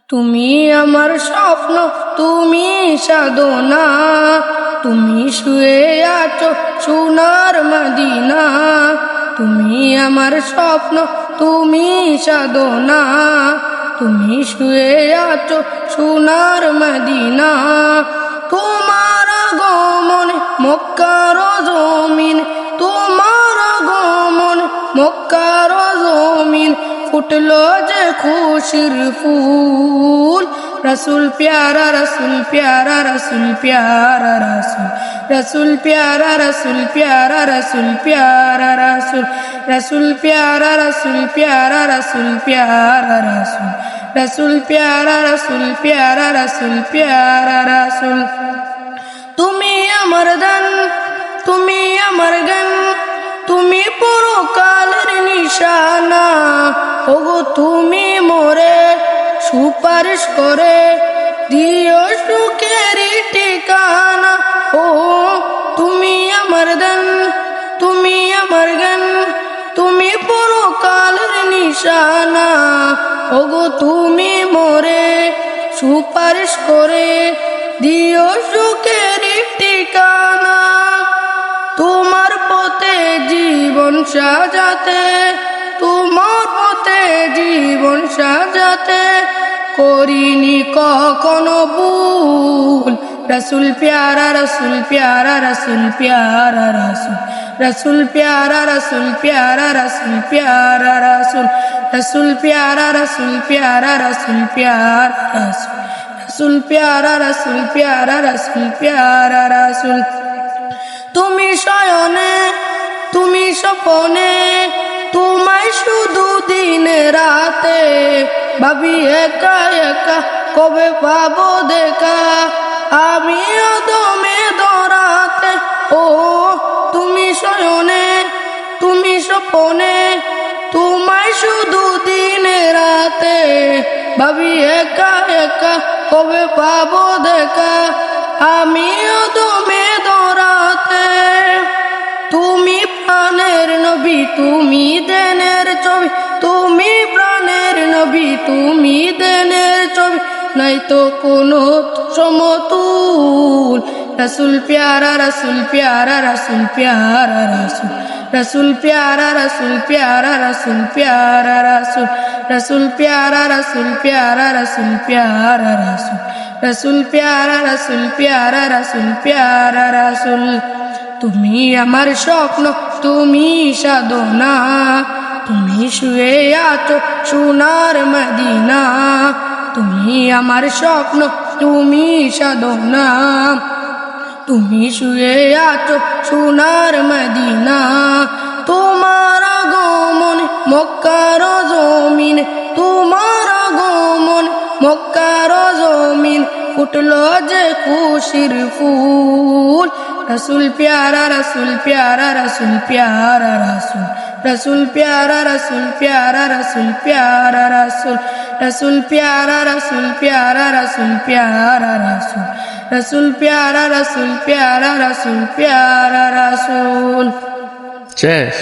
তুমি আমার স্বপ্ন, তুমি সাধনা, তুমি শুয়ে আছো সোনার মদিনা। তুমি আমার স্বপ্ন, তুমি সাধনা, তুমি শুয়ে আছো সোনার মদিনা। তোমার আগমনে মক্কার জমিন, তোমার আগমনে মক্কার জমিন, ফুটলো যে খুশির ফুল। রসুল প্যারা, রসুল প্যারা, রসুল প্যারা, রসুল রসুল প্যারা, রসুল প্যারা, রসুল প্যারা, রসুল রসুল প্যারা, রসুল প্যারা, রসুল প্যারা, রসুল রসুল প্যারা, রসুল প্যারা, রসুল প্যারা, রসুল। তুমি আমার দান, তুমি আমার গান, তুমি পরকালের নিশানা। ওগো তুমি মোরে সুপারিশ করে দিও সুখের ঠিকানা। ও তুমি আমার দান, তুমি আমার গান, তুমি পরকালের নিশানা। ওগো তুমি মোরে সুপারিশ করে দিও সুখের ঠিকানা। তোমার পথে জীবন সাজাতে, তোমার পথে জীবন সাজাতে করিনি কখনো ভুল। রসুল প্যারা, রসুল প্যারা, রসুল প্যারা, রসুল রসুল প্যারা, রসুল প্যারা, রসুল প্যারা, রসুল রসুল প্যারা, রসুল প্যারা, রসুল প্যারা, রসুল রসুল প্যারা, রসুল প্যারা, রসুল প্যারা, রসুল। তুমি শয়নে, তুমি স্বপনে, তোমায় শুধু দিনে রাতে ভাবি একা একা কবে পাবো দেখা। আমি দমে দরাতে, ও তুমি শয়নে, তুমি স্বপনে, তোমায় শুধু দিনে রাতে ভাবি একা একা কবে পাবো দেখা। আমি দমে দরাতে, তুমি প্রাণের নবী, তুমি দেনের ছবি, তুমি প্রাণের নবী, তুমি দেনের ছবি, নাই তো কোনো সমতুল। রসুল প্যারা, রসুল প্যারা, রসুল প্যারা, রসুল রসুল প্যারা, রসুল প্যারা, রসুল প্যারা, রসুল রসুল প্যারা, রসুল প্যারা, রসুল প্যারা, রসুল রসুল প্যারা, রসুল প্যারা, রসুল প্যারা, রসুল। তুমি আমার স্বপ্ন, তুমি সাধনা, তুমি শুয়ে আছো সোনার মদিনা। তুমি আমার স্বপ্ন, তুমি সাধনা, তুমি শুয়ে আছো সোনার মদিনা। তোমার আগমনে মক্কার জমিন, তোমার আগমনে মক্কার জমিন, ফুটলো যে খুশির ফুল। রসুল প্যারা, রসুল প্যারা, রসুল প্যারা, রসুল রসুল প্যারা, রসুল প্যারা, রসুল প্যারা, রসুল রসুল প্যারা, রসুল প্যারা, রসুল প্যারা, রসুল রসুল প্যারা, রসুল প্যারা, রসুল প্যারা, রসুল। শেষ।